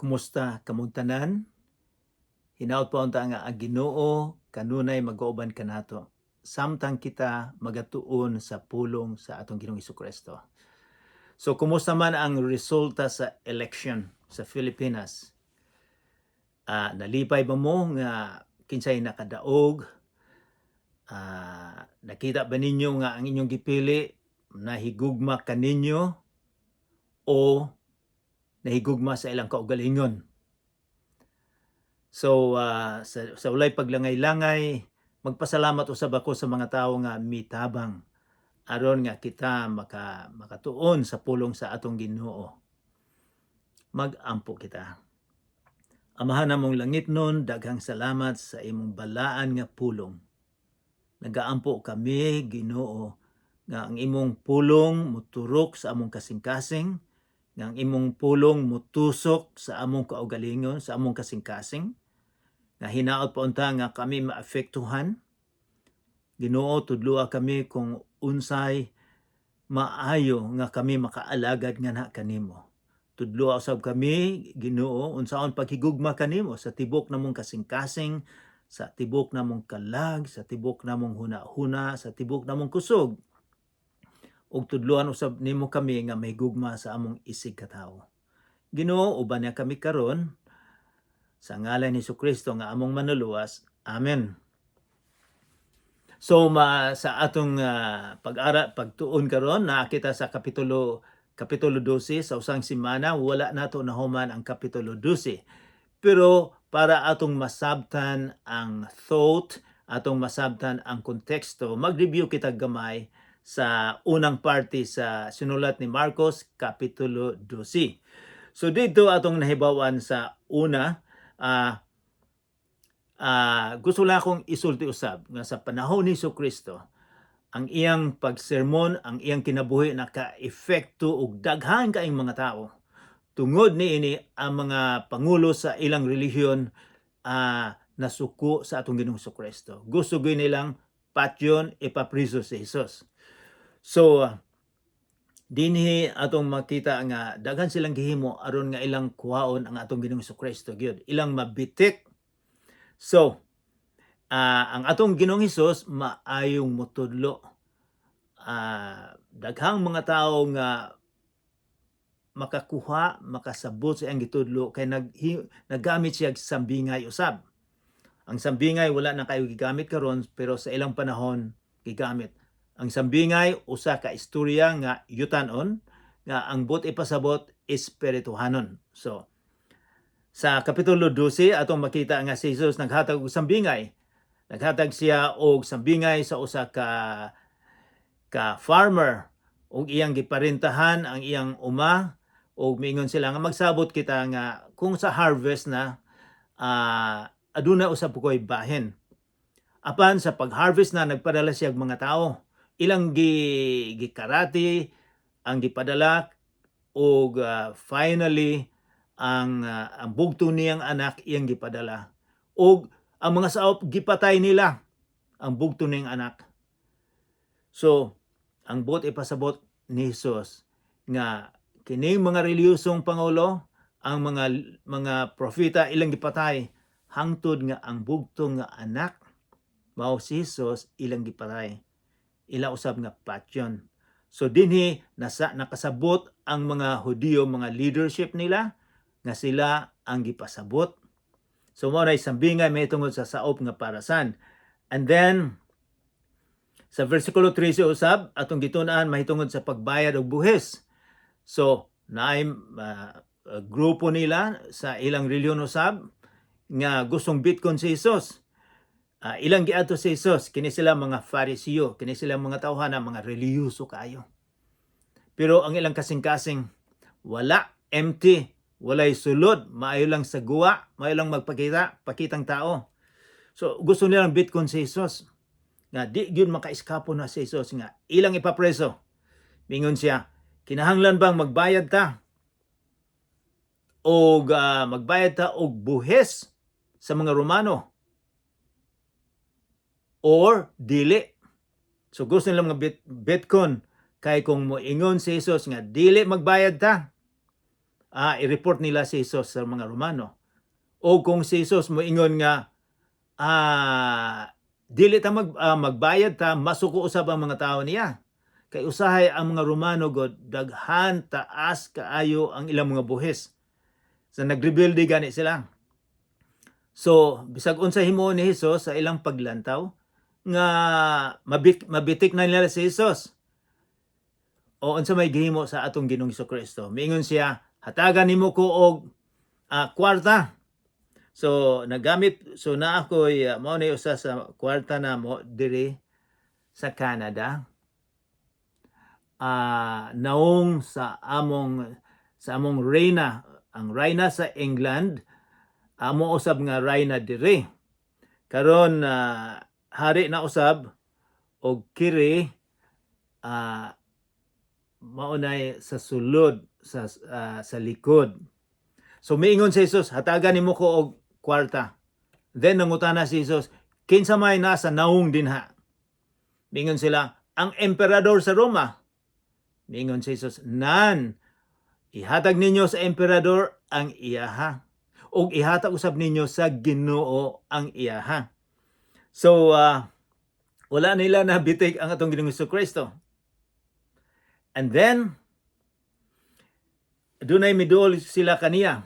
Kumusta kamong tanan? Hinaut paunta nga ang Ginoo kanunay mag-auban kanato. Samtang kita magatuon sa pulong sa atong Ginoong Hesukristo. So kumusta man ang resulta sa election sa Pilipinas? Nalipay ba mo nga kinsay nakadaog? Nakita ba ninyo nga ang inyong gipili nahigugma kaninyo o nahigugma sa ilang kaugalingon? So, sa ulay paglangay-langay, magpasalamat usab ako sa mga tawo nga mitabang aron nga kita makatuon sa pulong sa atong Ginoo. Mag-ampo kita. Amahan namong langitnon, daghang salamat sa imong balaan nga pulong. Nagaampo kami, Ginoo, nga ang imong pulong muturok sa among kasing-kasing, nga ang imong pulong mutusok sa among kaugalingon, sa among kasing-kasing, nga hinaot pa unta nga kami maapektuhan. Ginoo, tudloa kami kung unsay maayo nga kami makaalagad nga na kanimo. Tudloa usab kami, Ginoo, unsaon paghigugma kanimo sa tibok namong kasing-kasing, sa tibok namong kalag, sa tibok namong huna-huna, sa tibok namong kusog. Ug tudloan usab nimo kami nga mahigugma sa among isig katawo. Ginoo, uban niya kami karon sa ngalan ni Jesucristo nga among manuluwas. Amen. So sa atong pagtuon karon nakita sa kapitulo 12 sa usang semana, wala nato nahuman ang kapitulo 12. Pero para atong masabtan ang thought, atong masabtan ang konteksto, mag-review kita gamay sa unang parte sa sinulat ni Marcos kapitulo 12. So dito atong nahibawan sa una, gusto lang akong isulti usab nga sa panahon ni Jesucristo, ang iyang pagsermon, ang iyang kinabuhi naka-epekto og daghan kaayong mga tao. Tungod niini ang mga pangulo sa ilang relihiyon nasuko sa atong Ginoong Jesucristo. Gusto gyud nilang patyon ipapriso si Jesus. So dinhi atong makita nga daghan silang gihimo aron nga ilang kuhaon ang atong Ginoong Jesucristo gyud, ilang mabitik. So ang atong Ginoong Hesus maayong motudlo. Daghang mga tao nga makakuha, makasabot sa iyang gitudlo kay naggamit siya sa sambingay usab. Ang sambingay wala na kayo gigamit karon, pero sa ilang panahon gigamit. Ang sambingay usa ka istorya nga yutanon nga ang but ipasabot espirituhanon. So sa kapitulo 12 atong makita nga si Jesus naghatag og sambingay. Naghatag siya og sambingay sa usa ka farmer ug iyang giparentahan ang iyang uma, ug miingon sila nga magsabot kita nga kung sa harvest na aduna usab ko'y bahin. Apan sa pag-harvest na nagpadala siya og mga tao. Ilang gikarati ang gipadala, ug finally ang bugto niyang anak iyang gipadala. Ug ang mga saop gipatay nila ang bugto niyang anak. So ang buot ipasabot ni Jesus nga kining mga reliyosong pangulo, ang mga propeta ilang gipatay hangtod nga ang bugto nga anak mao si Jesus ilang gipatay. Ila usab nga patyon. So dinhi nakasabot ang mga Hudiyo, mga leadership nila nga sila ang gipasabot. So mao na sambingay may tungod sa saop nga parasan. And then sa versikulo 13 usab atong gitun-an mahitungod sa pagbayad og buhis. So naay grupo nila sa ilang reliyon usab nga gustong bitkon si Jesus. Ilang giadto si Jesus, kini sila mga Fariseo, kini sila mga tawhana, mga reliyoso kaayo. Pero ang ilang kasing-kasing wala, empty, walay sulod, maayo lang sa guwa, maayo lang pakitang tao. So gusto nilang bitkon si Jesus. Nga di gyud makaiskapo na si Jesus nga ilang ipapreso. Mingon siya, kinahanglan bang magbayad ta? O magbayad ta og buhis sa mga Romano? Or dili? So gusto nila mga bitkon kay kung moingon si Jesus nga dili magbayad ta, i-report nila si Jesus sa mga Romano. O kung si Jesus moingon nga dili ta magbayad ta, masuko usab ang mga tao niya. Kay usahay ang mga Romano god daghan taas kaayo ang ilang mga buhis. So nagrebuildi gani sila. So bisag unsa himo ni Jesus sa ilang paglantaw nga mabitik na nila si Jesus. O unsa may gihimo sa atong Ginoong Kristo? Miingon siya, hatagan nimo ko og kwarta. So nagamit na ako'y mao na usa sa kwarta na mo diri sa Canada. Naong sa among reyna, ang reyna sa England, amo usab nga reyna diri. Karon hari na usab og kiri maunay sa sulod sa likod. So miingon si Jesus, hatagan nimo ko og kwarta. Then nangutana si Jesus, kinsa may nasa naong dinha? Miingon sila, ang emperador sa Roma. Miingon si Jesus, nan, ihatag ninyo sa emperador ang iyaha. O ihatag usab ninyo sa Ginoo ang iyaha. So, wala nila nabitik ang atong Ginoong Kristo. And then, dunay midol sila kaniya.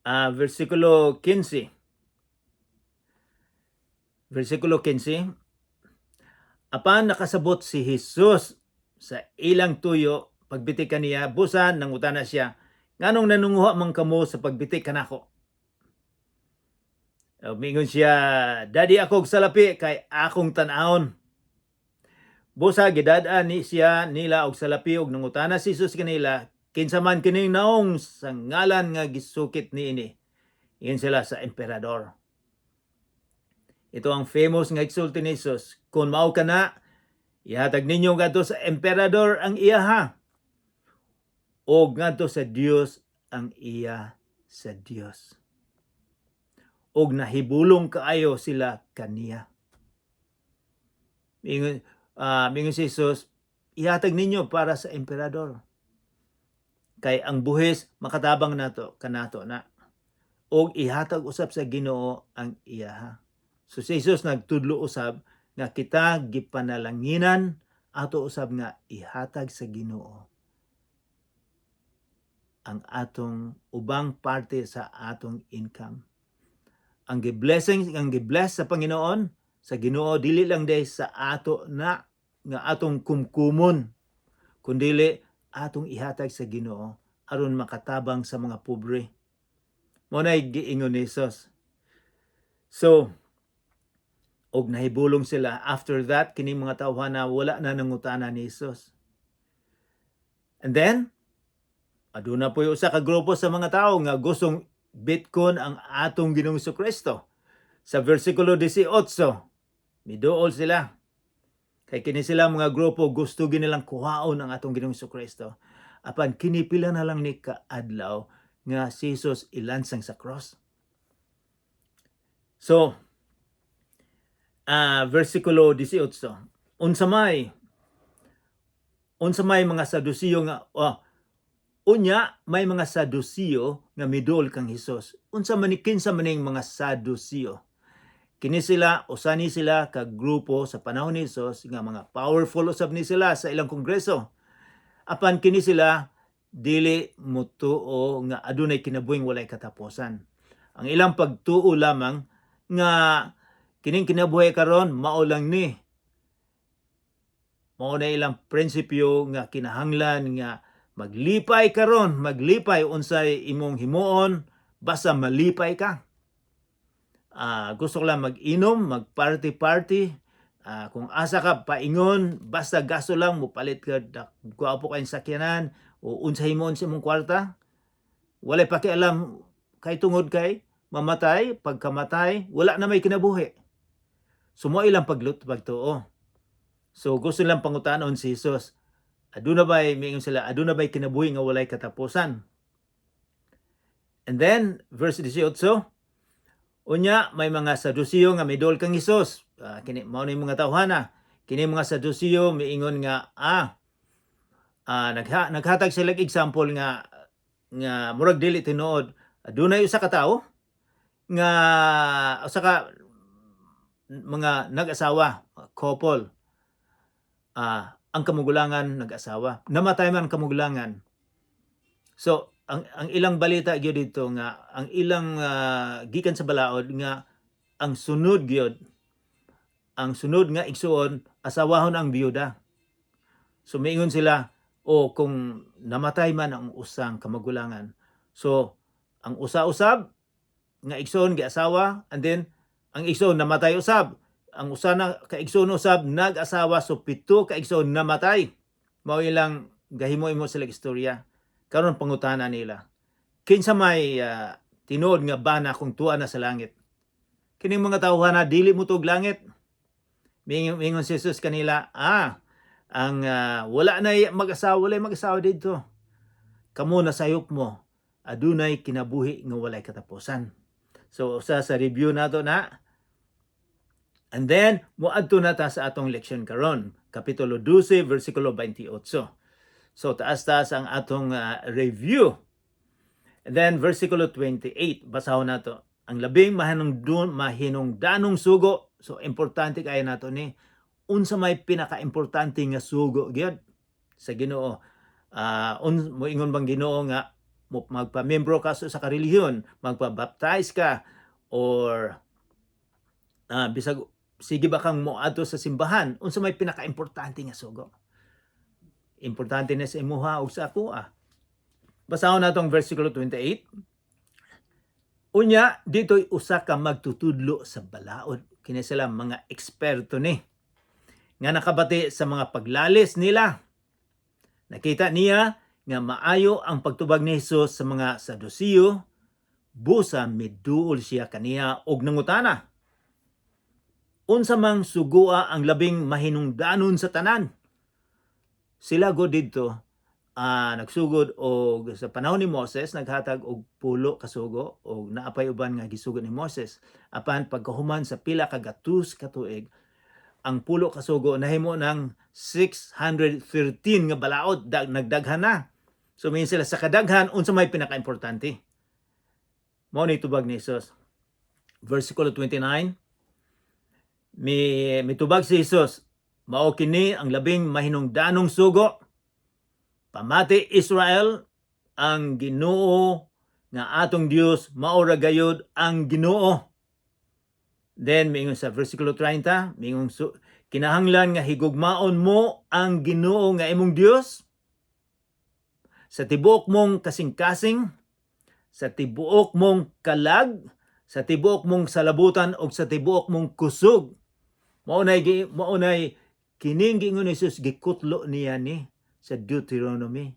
Versikulo 15. Versikulo 15. Apan nakasabot si Jesus sa ilang tuyo, pagbitik kaniya, busan nangutana siya, nganong nanunguha man kamo sa pagbitik kanako? Mingon siya, dadi akog salapi kay akong tan-awon. Busa gidad-an ni siya nila og salapi og nangutana si Jesus kanila, kinsa man kining naong sa ngalan nga gisukit niini. Iyon sila sa emperador. Ito ang famous nga igsulti ni Jesus, kung mao kana, ihatag ninyo ngadto sa emperador ang iyaha, o ngadto sa Dios ang iya sa Dios. Og nahibulong kaayo sila kaniya. Mingon si Jesus, ihatag ninyo para sa emperador. Kay ang buhis makatabang nato kanato na. Og ihatag usab sa Ginoo ang iyaha. So si Jesus nagtudlo usab nga kita gipanalanginan ato usab nga ihatag sa Ginoo ang atong ubang parte sa atong income. Ang gibless sa Panginoon sa Ginoo dili lang day sa ato na nga atong kumkumon, kundili atong ihatag sa Ginoo aron makatabang sa mga pobre. Mo nay giingon ni Jesus. So og nahibulong sila. After that, kining mga tawhana wala na nangutana ni Jesus. And then, aduna po usa ka grupo sa mga tao nga gustong bitkon ang atong Ginoong Kristo. Sa versikulo 18, miduol sila. Kay kini sila mga grupo gusto ginilang kuhaon ang atong Ginoong Kristo. Apan kinipila na lang ni kaadlaw nga si Jesus ilansang sa cross. So, versikulo 18. Unsa may mga Sadusiyo nga unya may mga Sadusiyo nga midol kang Hesus. Unsa man kinsa maning mga Sadusiyo? Kini sila usani sila ka grupo sa panahon ni Hesus nga mga powerful usab ni sila sa ilang kongreso. Apan kini sila dili motuo nga adunay kinabuhing walay katapusan. Ang ilang pagtuo lamang nga kining kinabuhi karon mao lang ni. Mao na ilang prinsipyo nga kinahanglan nga maglipay karon, maglipay unsay imong himuon basta malipay ka. Gusto ko lang mag-inom, mag-party-party. Kung asa ka paingon, basta gasto lang mo palit ka gwapo kayong sakyanan o unsay himuon sa imong kwarta. Walay pakialam kay tungod kay mamatay, pagkamatay, wala na may kinabuhi. Sumo ilang pagtuo. So gusto lang pangutanon si Jesus. Aduna bay kinabuhi nga walay katapusan. And then verse 18, unya may mga Sadusiyo nga midol kang Hesus. kini mao ni mga tawhana, kini mga Saduceo miingon nga naghatag sila example nga murag dili tinuod adunay usa ka tawo nga usa ka mga nag-asawa, couple. Ang kamugulangan nag-asawa, namatay man kamugulangan. So ang ilang balita gyud dito nga ang ilang gikan sa balaod nga ang sunod nga igsuon asawahon ang biyuda. So miingon sila kung namatay man ang usang kamagulangan. So ang usa-usab nga igsoon giasawa and then ang igsoon namatay usab. Ang usa na ka igsoon usab nag-asawa so 7 ka igsoon namatay. Mao ilang gahimo-imo sila istorya. Karon pangutana nila. Kinsa may tinuod nga bana kung tuwa na sa langit? Kining mga tawhana dili mo tug langit. Mingon si Jesus kanila, ang wala na mag-asawa dito. Kamo nasayop mo, adunay kinabuhi nga walay katapusan. So sa review nato na. And then moadto na ta sa atong leksyon karon, kapitulo 12 bersikulo 28. So taas-taas ang atong review. And then versikulo 28, basahon nato. Ang labing mahinungdanong sugo. So importante kay nato ni unsa may pinaka-importante nga sugo gyud sa Ginoo. Moingon bang Ginoo nga magpamembro ka sa relihiyon, magpa-baptize ka or bisag sige ba kang moadto sa simbahan, unsa may pinaka-importante nga sugo? Importante na sa imuha ug sa ako. Basahon natong versikulo 28. Unya, dito'y usa ka magtutudlo sa balaod. Kini sila mga eksperto ni. Nga nakabati sa mga paglalis nila. Nakita niya nga maayo ang pagtubag ni Jesus sa mga Saduceo. Busa miduol siya kaniya og nangutana. Unsa mang sugua ang labing mahinungdanon sa tanan? Sila go dito nagsugod og sa panahon ni Moses naghatag og 10 ka sugo og naapay uban nga gisugod ni Moses apan pagkahuman sa pila ka gatus ka tuig ang 10 ka sugo nahimo ng 613 nga balaod nagdaghan na. So may sila sa kadaghan unsa may pinaka-importante? Mao ni tubag ni Jesus. Versikulo 29. Mitubag si Jesus, mao kini ang labing mahinungdanong sugo. Pamati Israel, ang Ginoo nga atong Dios mao ra gayud ang Ginoo. Then mingon sa versikulo 30, mingon kinahanglan nga higugmaon mo ang Ginoo nga imong Dios sa tibuok mong kasing-kasing, sa tibuok mong kalag, sa tibuok mong salabutan ug sa tibuok mong kusog. Maunay kining giingon ni Jesus gikutlo niya ni sa Deuteronomy.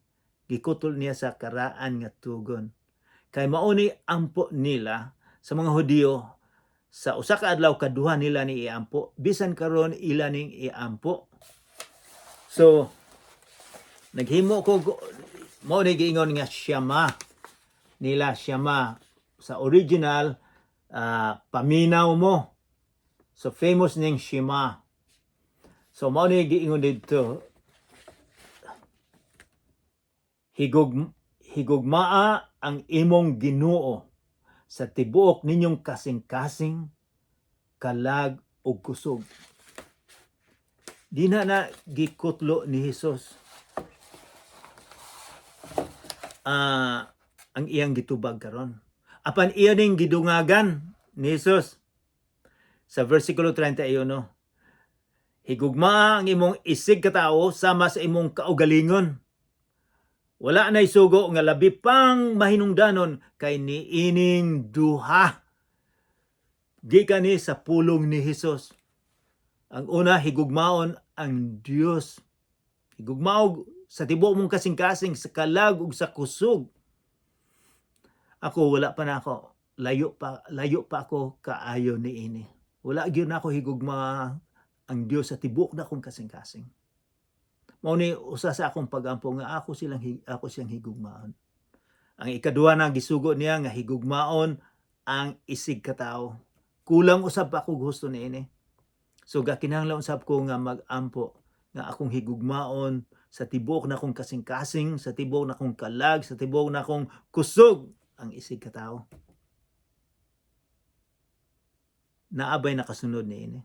Gikutol niya sa karaan nga tugon. Kay mauni ampo nila sa mga Hudiyo sa usa ka adlaw kaduha nila ni iampo bisan karon ila ning iampo. So naghimo ko mao ni giingon nga Shema nila Shema sa original paminaw mo. So famous ning Shema. So mao ni giingon dito higugmaa ang imong Ginoo sa tibuok ninyong kasing-kasing, kalag ug kusog. Di na gikutlo ni Jesus ang iyang gitubag karon. Apan iya ning gidungagan ni Jesus sa versikulo 31. Higugmaa ang imong isig katao sama sa imong kaugalingon. Wala na'y sugo nga labi pang mahinungdanon kay niining duha. Gikan ni sa pulong ni Jesus. Ang una, higugmaon ang Dios. Higugmaog sa tibuok mong kasing-kasing, sa kalag ug sa kusog. Ako, wala pa na ako. Layo pa ako kaayo ni ini. Wala gyud na ako higugma ang Dios sa tibuok na akong kasing-kasing. Mao ni usa sa akong pagampo nga ako siyang higugmaon. Ang ikaduha na gisugo niya nga higugmaon ang isig katao. Kulang usab pa ako gusto niini. So kinahanglan usab ko nga mag-ampo nga akong higugmaon sa tibuok na akong kasing-kasing, sa tibuok na akong kalag, sa tibuok na akong kusog ang isig katawo. Naabay nakasunod niini.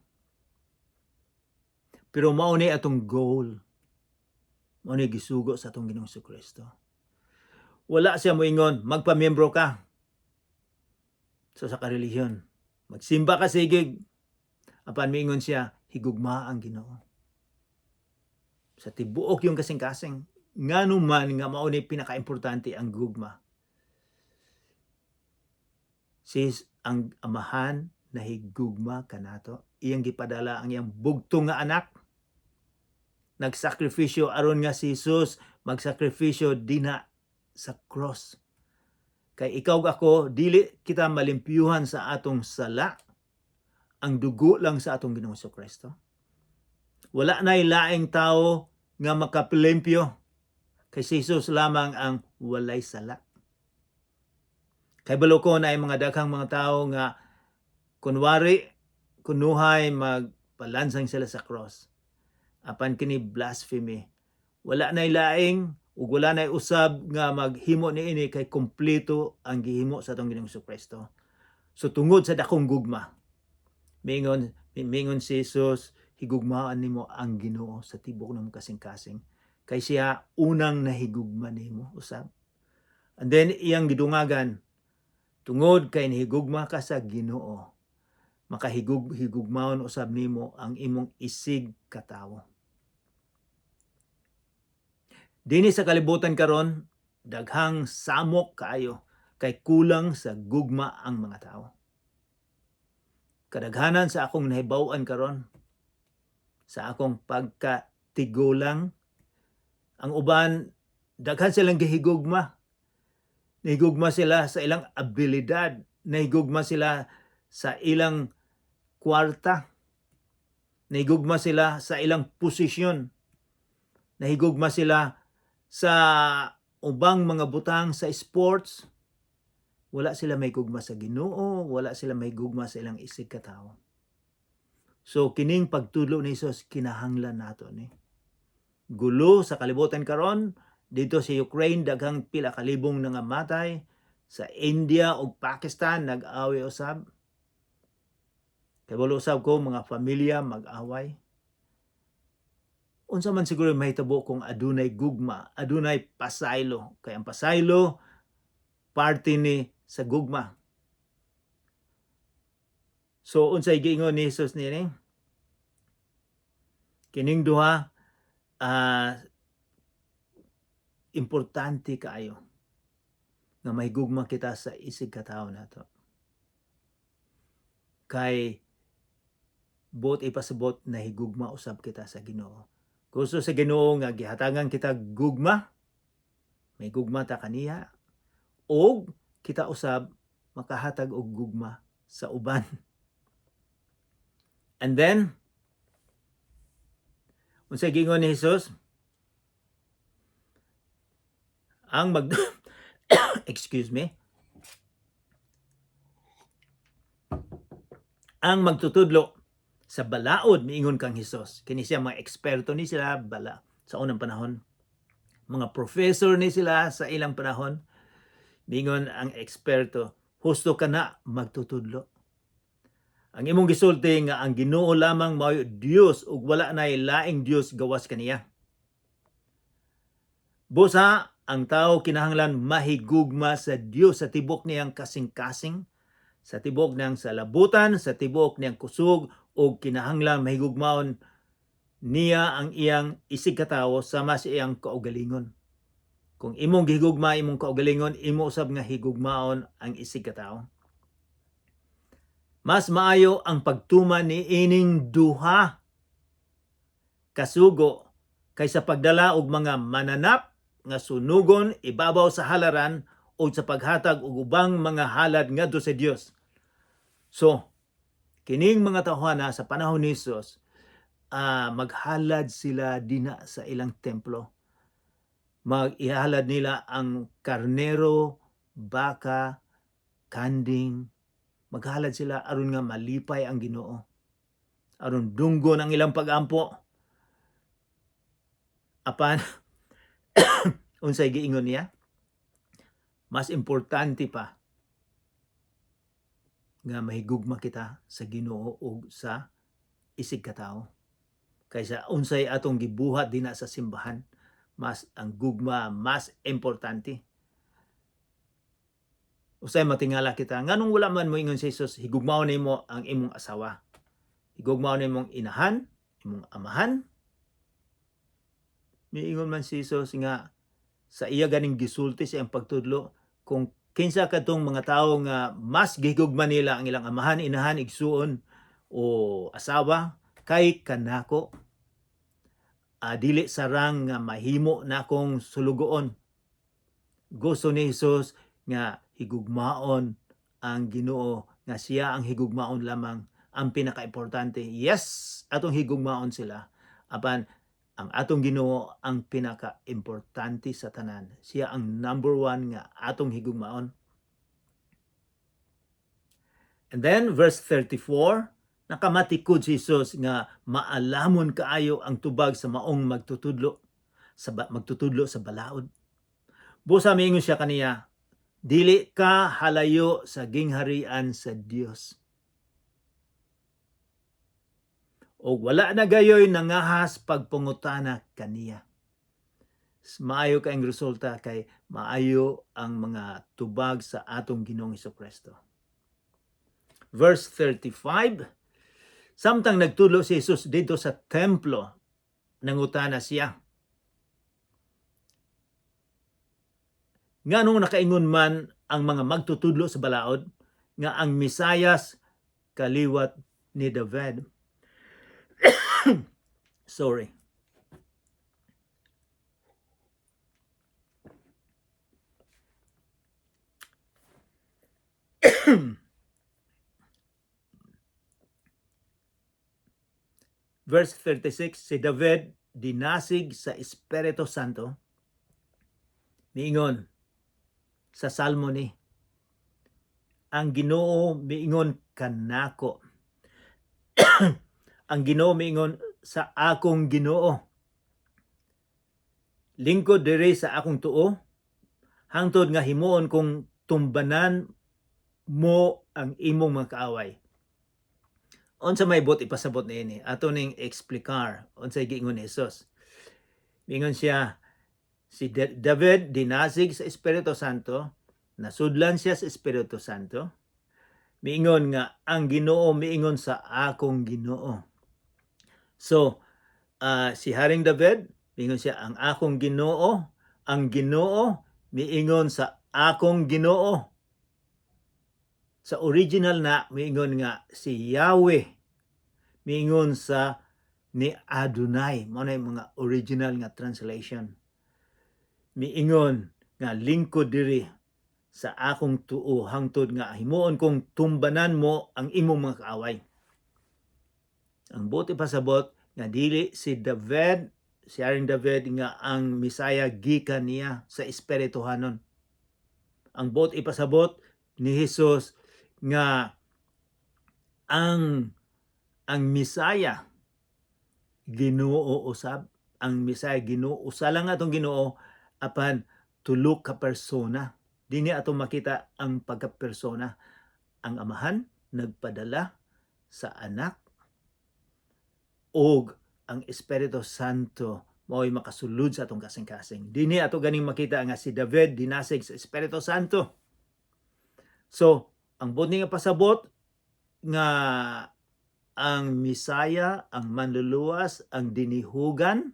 Pero mao ni atong goal. Mao ni gisugo sa atong Ginoong Kristo. Wala siya moingon, magpamiyembro ka sa karelihiyon. Magsimba ka sigig. Apan moingon siya, higugma ang Ginoo. Sa tibuok yung kasing-kasing. Nganuman nga mao ni pinakaimportante ang gugma. Sis ang amahan na higugma kanato. Iyang gipadala ang iyang bugtong nga anak. Nagsakripisyo aron nga si Jesus magsakripisyo dina sa cross. Kay ikaw ako, dili kita malimpyuhan sa atong sala. Ang dugo lang sa atong Ginoong Kristo. Wala na'y laing tao nga makapilimpyo. Kay si Jesus lamang ang walay sala. Kay balo ko na ay mga daghang mga tao nga kunwari kunuhay magpalansang sila sa cross. Apan kini blasphemy. Wala na'y laing ug wala na'y usab nga maghimo niini kay kumpleto ang gihimo sa atong Ginoong Kristo. So tungod sa dakong gugma, mingon si Jesus, higugmaan nimo ang Ginoo sa tibok ng kasing-kasing. Kay siya unang nahigugma nimo usab. And then iyang gidungagan, tungod kay nahigugma ka sa Ginoo, makahigugmaon usab nimo ang imong isig katawo. Dinhi sa kalibutan karon, daghang samok kaayo kay kulang sa gugma ang mga tao. Kadaghanan sa akong nahibaw-an karon, sa akong pagkatigulang, ang uban daghan silang gihigugma. Nahigugma sila sa ilang abilidad, nahigugma sila sa ilang kwarta, nahigugma sila sa ilang posisyon, nahigugma sila sa ubang mga butang sa sports. Wala sila may gugma sa Ginoo, wala sila may gugma sa ilang isig katawo. So kining pagtudlo ni Jesus kinahanglan nato ni. Gulo sa kalibutan karon, dito sa Ukraine daghang pila ka libong nangamatay, sa India ug Pakistan nag-away usab. Kay wala usab ko mga pamilya mag-away. Unsa man siguro mahitabo kung adunay gugma, adunay pasaylo. Kay ang pasaylo parte ni sa gugma. So unsay giingon ni Jesus niini? Kining duha importante kaayo nga mahigugma kita sa isig katawo nato. Kay buot ipasabot na higugma usab kita sa Ginoo. Gusto sa Ginoo nga gihatangan kita gugma, may gugma ta kaniya, o kita usab makahatag og gugma sa uban. And then, unsay giingon ni Jesus? Ang excuse me. Ang magtutudlo sa balaod miingon kang Hesus. Kini siya mga eksperto ni sila bala sa unang panahon. Mga professor ni sila sa ilang panahon. Miingon ang eksperto, husto ka na magtutudlo. Ang imong gisulti nga ang Ginoo lamang mao Dios ug wala nay laing Dios gawas kaniya. Busa ang tao kinahanglan mahigugma sa Dios sa tibok niyang kasing-kasing, sa tibok niyang salabutan, sa tibok niyang kusog, o kinahanglan mahigugmaon niya ang iyang isig katawo sama sa iyang kaugalingon. Kung imong gihigugma imong kaugalingon, imo usab nga higugmaon ang isig katawo. Mas maayo ang pagtuman ni ining duha kasugo kaysa pagdala og mga mananap nga sunugon ibabaw sa halaran o sa paghatag og ubang mga halad ngadto sa Dios. So, kining mga tawhana sa panahon ni Jesus, maghalad sila dina sa ilang templo. Mag-ihalad nila ang karnero, baka, kanding. Maghalad sila aron nga malipay ang Ginoo. aron dunggon ang ilang pagampo. Apan unsay giingon niya? Mas importante pa nga mahigugma kita sa Ginoo ug sa isig katawo kaysa unsay atong gibuhat dinha sa simbahan. Mas ang gugma mas importante. Usay matingala kita, nganong wala man mo ingon si Jesus, higugmaon nimo ang imong asawa. Higugmaon nimong inahan, imong amahan. Miingon man si Jesus nga sa iya ganing gisulti sa iyang pagtudlo kung kinsa kadtong mga tawo nga mas gihigugma nila ang ilang amahan, inahan, igsuon o asawa kay kanako. Dili sarang nga mahimo na akong sulugoon. Gusto ni Jesus nga higugmaon ang Ginoo, nga siya ang higugmaon lamang ang pinaka-importante. Yes, atong higugmaon sila. Apan ang atong Ginoo ang pinaka-importante sa tanan. Siya ang number 1 nga atong higugmaon. And then verse 34, nakamatikod si Jesus nga maalamon kaayo ang tubag sa maong magtutudlo sa balaod. Busa miingon siya kaniya, dili ka halayo sa gingharian sa Dios. O wala na gayoy nangahas pagpangutana kaniya. Maayo kayong resulta kay maayo ang mga tubag sa atong Ginoong Hesukristo. Verse 35, samtang nagtudlo si Jesus dito sa templo, nangutana siya. Nganong nakaingon man ang mga magtutudlo sa balaod nga ang Misayas kaliwat ni David. Sorry. Verse 36, si David dinasig sa Espiritu Santo. Miingon sa salmo ni, ang Ginoo miingon kanako. Ang Ginoo miingon sa akong Ginoo, lingkod diri sa akong tuo, hangtod nga himuon kong tumbanan mo ang imong mga kaaway. Unsa may bot ipasabot niini? Ato ning explicar unsay giingon ni Jesus. Miingon siya, si David dinasig sa Espiritu Santo, nasudlan siya sa Espiritu Santo. Miingon nga ang Ginoo miingon sa akong Ginoo. So, si Haring David, miingon siya, ang akong Ginoo, ang Ginoo, miingon sa akong Ginoo. Sa original na, miingon nga si Yahweh, miingon sa ni Adonai. Mao na mga original nga translation. Miingon nga lingkod diri sa akong tuo, hangtod nga himuon kong tumbanan mo ang imong mga kaaway. Ang buti pasabot nga dili si David, si Haring David nga ang Misaya gikan niya sa Espirituhanon. Ang buti pasabot ni Jesus nga ang Misaya Ginoo usab, ang Misaya Ginoo usa lang atong Ginoo, apan tulo ka persona. Dini atong makita ang pagkapersona. Ang Amahan nagpadala sa Anak, og ang Espiritu Santo mao'y makasulod sa atong kasing-kasing. Dini ato ganing makita nga si David dinasig sa Espiritu Santo. So, ang buti nga pasabot nga ang Misaya, ang manluluwas, ang dinihugan,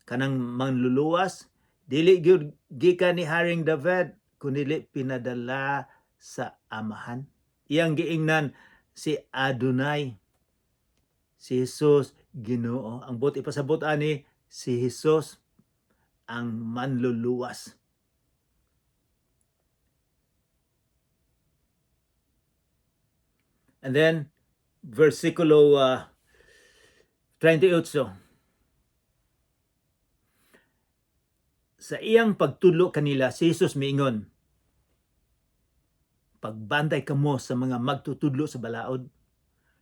kanang manluluwas, dili gyud gikan ni Haring David, kundi pinadala sa Amahan. Iyang giingnan si Adonai, si Jesus Ginoo. Ang buti pasabot ani si Jesus ang manluluwas. And then versikulo 38. Sa iyang pagtudlo kanila, si Jesus miingon, pagbantay kamo sa mga magtutudlo sa balaod,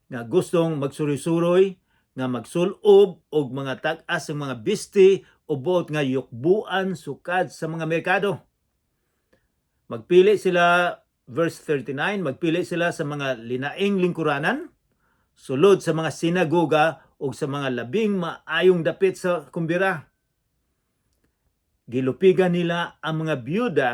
nga gustong magsuroy-suroy nga magsulob og mga tag-as ng mga bisti o buot nga yukbuan sukad sa mga merkado. Magpili sila, verse 39, magpili sila sa mga linaing lingkuranan, sulod sa mga sinagoga o sa mga labing maayong dapit sa kumbira. Gilupigan nila ang mga byuda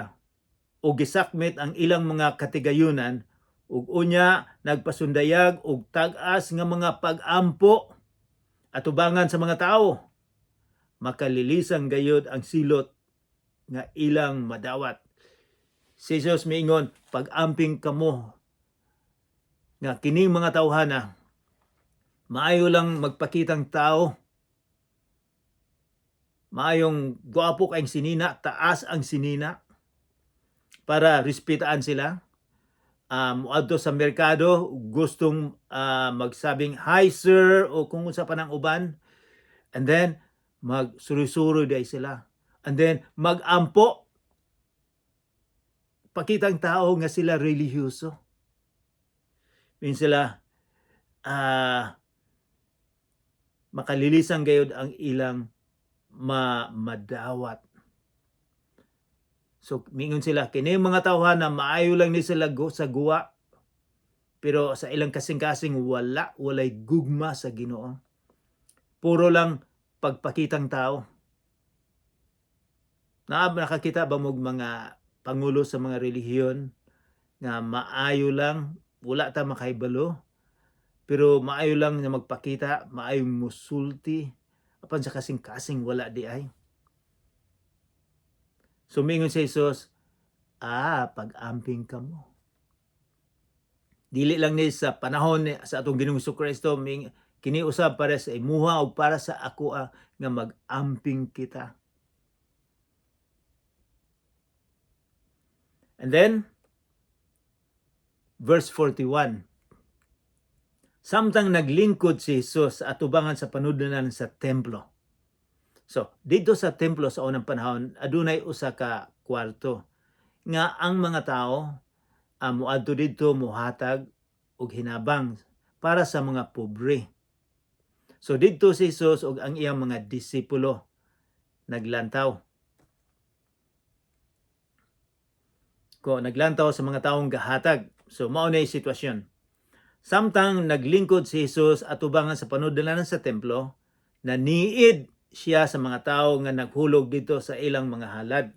o gisakmit ang ilang mga katigayunan ug unya nagpasundayag og tag-as nga mga pag-ampo atubangan sa mga tao. Makalilisan gayud ang silot nga ilang madawat. Si Jesus miingon, pag-amping kamo nga kining mga tawhana maayo lang magpakitang tao, maayong gwapo kayong sinina, taas ang sinina para respetaan sila. Muadto sa merkado, gustong magsabing hi sir o kung unsa pa ng uban, and then magsuroy-suroy day sila, and then magampo, pakitang tao nga sila relihiyoso. Min sila makalilisan gayud ang ilang madawat. So, mingon sila, kini mga tawhan na maayo lang ni sila sa guwa, pero sa ilang kasing-kasing walay gugma sa Ginoo. Puro lang pagpakitang tao. Nakakita ba mo mga pangulo sa mga relihiyon nga maayo lang, wala ta makahibalo, pero maayo lang na magpakita, maayong musulti, apan sa kasing-kasing wala di ay. Sumingon si Jesus, pag-amping ka mo. Dili lang ni sa panahon sa atong Ginoong Kristo kiniusab para sa imuha o para sa ako nga mag-amping kita. And then, verse 41. Samtang naglingkod si Jesus sa atubangan sa panudanan sa templo. So, dito sa templo sa unang panahon, adunay usa ka kwarto nga ang mga tao muadto dito muhatag og hinabang para sa mga pobre. So dito si Jesus ug ang iyang mga disipulo naglantaw. Naglantaw sa mga taong gahatag. So mao na 'yung sitwasyon. Samtang naglingkod si Jesus atubangan sa panudalan sa templo, naniid siya sa mga tao nga naghulog dito sa ilang mga halad.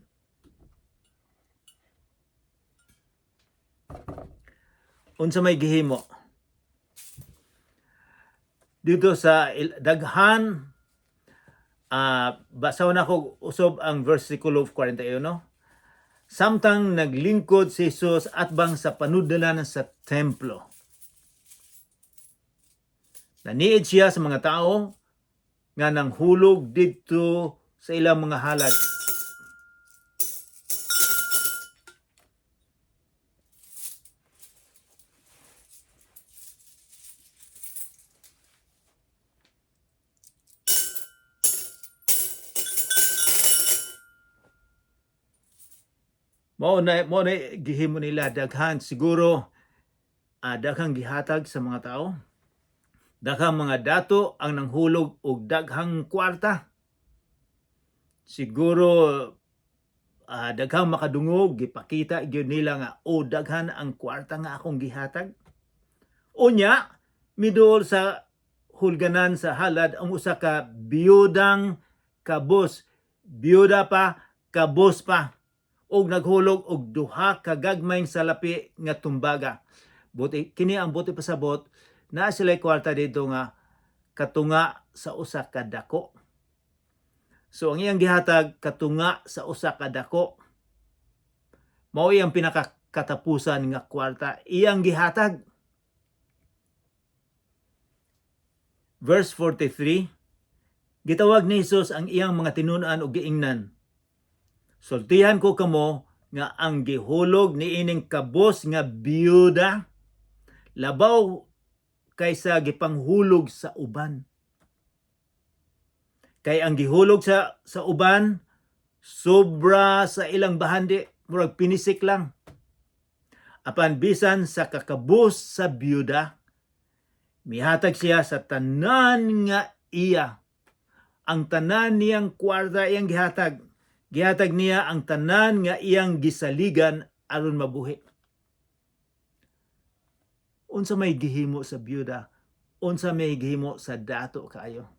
Unsa may gihimo? Dito sa daghan, basahon ako usob ang versikulo 41. Samtang naglingkod si Jesus atbang sa panudalan sa templo. Naniid siya sa mga tao nga nanghulog dito sa ilang mga halad. Mao na gihimo nila daghan siguro daghang gihatag sa mga tao. Daghang mga dato ang nanghulog og daghang kwarta. Siguro daghang makadungog gipakita gyud nila nga daghan ang kwarta nga akong gihatag. Unya miduol sa hulganan sa halad ang usa ka biyudang kabos, biyuda pa, kabos pa, og naghulog og duha ka gagmayng salapi nga tumbaga. Buti kini ang buti pasabot na sila kwarta dito nga katunga sa usa ka dako. So ang iyang gihatag katunga sa usa ka dako. Mao iyang pinakakatapusan nga kwarta iyang gihatag. Verse 43, gitawag ni Jesus ang iyang mga tinun-an og giingnan. Sultihan ko kamo nga ang gihulog niining kabos nga biyuda labaw kaysa gipanghulog sa uban. Kay ang gihulog sa uban sobra sa ilang bahandi, murag pinisik lang. Apan bisan sa kakabos sa biyuda Mihatag siya sa tanan nga iya. Ang tanan niyang kwarta iyang gihatag. Gihatag niya ang tanan nga iyang gisaligan aron mabuhi. Unsa may gihimo sa byuda? Unsa may gihimo sa dato kaayo?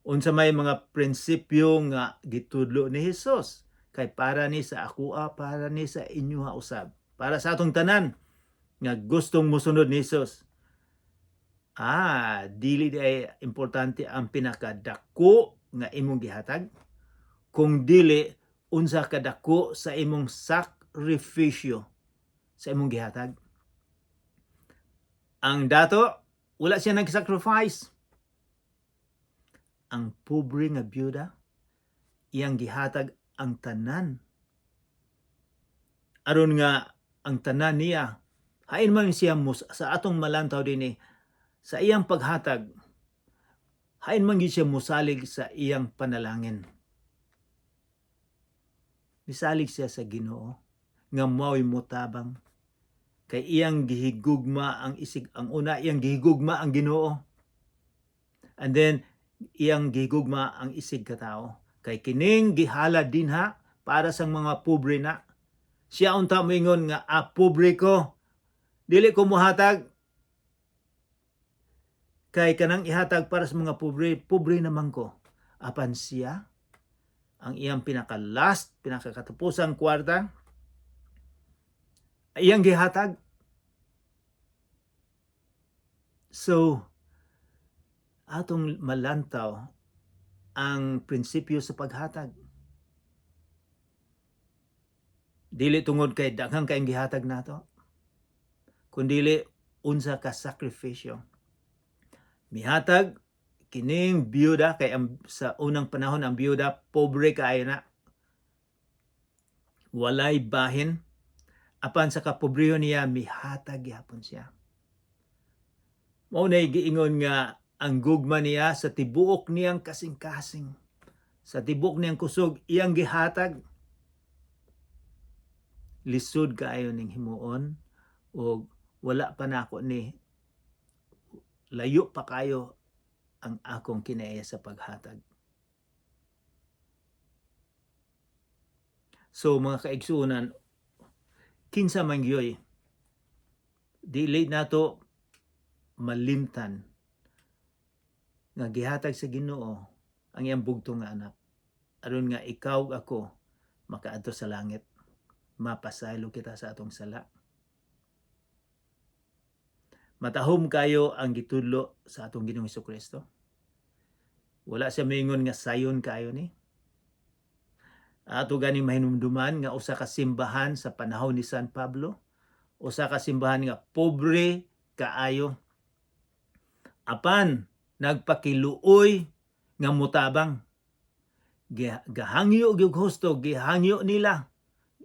Unsa may mga prinsipyo nga gitudlo ni Hesus? Kay para ni sa akoa, para ni sa inyo usab. Para sa atong tanan nga gustong mosunod ni Hesus. Dili ay importante ang pinakadako nga imong gihatag. Kung dili, unsa kadako sa imong sakripisyo sa imong gihatag. Ang dato, wala siya nag-sacrifice. Ang pobre nga byuda, iyang gihatag ang tanan. Aron nga ang tanan niya, hain man siya sa atong malantaw din sa iyang paghatag, hain man siya musalig sa iyang panalangin. Misalig siya sa Ginoo nga mao'y motabang kay iyang gihigugma ang isig, ang una iyang gihigugma ang Ginoo, and then iyang gihigugma ang isig katao kay kining gihala dinha para sa mga pobre na. Siya unta moingon nga pobre ko, dili ko mohatag kay kanang ihatag para sa mga pobre naman ko. Apan siya ang iyang pinakakatapusang kwarta, iyang gihatag. So, atong malantaw ang prinsipyo sa paghatag. Dili tungod kay daghang kayong gihatag nato, kundili unsa ka sakripisyo. Mihatag kining byuda kay sa unang panahon ang byuda pobre kaayo na. Walay bahin. Apan sa kapobrehon niya mihatag gyapon siya. Mao nay giingon nga ang gugma niya sa tibuok niyang kasing-kasing, sa tibuok niyang kusog iyang gihatag. Lisod kaayo ning himuon o wala pa nako ni layo pa kayo ang akong kinaiya sa paghatag. So mga kaigsuonan, kinsa man gyoy, dili nato malimtan nga gihatag sa Ginoo ang iyang bugtong nga anak aron nga ikaw ug ako makaadto sa langit, mapasaylo kita sa atong sala. Matahom kayo ang gitudlo sa atong Ginoong Hesukristo. Wala siya moingon nga sayon kayo ni. Ato gani mahinumduman nga usa ka simbahan sa panahon ni San Pablo, usa ka simbahan nga pobre kaayo. Apan nagpakiluoy nga mutabang. Gahangyo gyud husto, gihangyo nila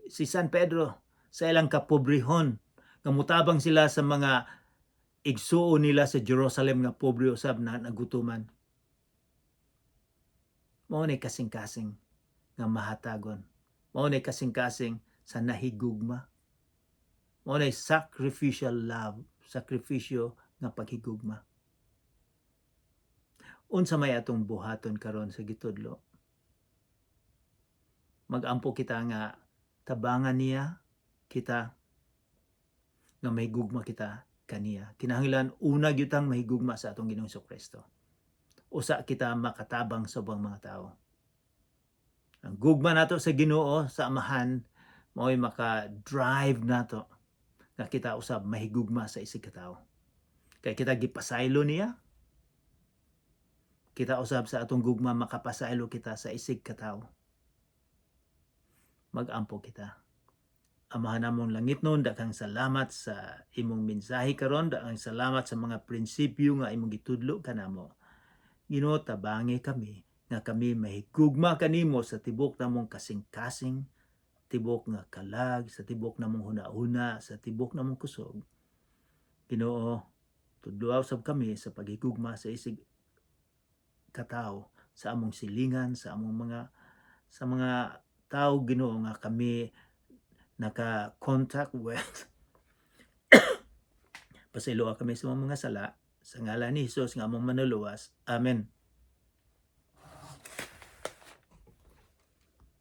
si San Pedro sa ilang kapobrehon. Nga mutabang sila sa mga igsuo nila sa Jerusalem nga pobre usab na nagutuman. Mao ni kasing-kasing nga mahatagon. Mao ni kasing-kasing sa nahigugma. Mao ni sacrificial love, sakripisyo nga paghigugma. Unsa may atong buhaton karon sa gitudlo? Mag-ampo kita nga tabangan niya kita nga mahigugma kita kaniya. Kinahanglan una gyud tang mahigugma sa atong Ginoong Hesukristo. Usa kita makatabang sa ubang mga tao. Ang gugma nato sa Ginoo sa Amahan mao'y maka-drive nato nga kita usab mahigugma sa isig katao. Kay kita gipasaylo niya, kita usab sa atong gugma makapasaylo kita sa isig katao. Mag-ampo kita. Amahan namong langit nun, daghang salamat sa imong mensahe karon, daghang salamat sa mga prinsipyo nga imong gitudlo kanamo. Ginoo, tabangi kami nga kami mahigugma kanimo sa tibok namong kasing-kasing, tibok nga kalag, sa tibok namong huna-huna, sa tibok namong kusog. Ginoo, tudloaw sab kami sa paghigugma sa isig katao, sa among silingan, sa mga tao Ginoo nga kami naka-contact with. Pasayloa kami sa mga sala, Sa ngalan ni Hesus nga among manuluwas. Amen.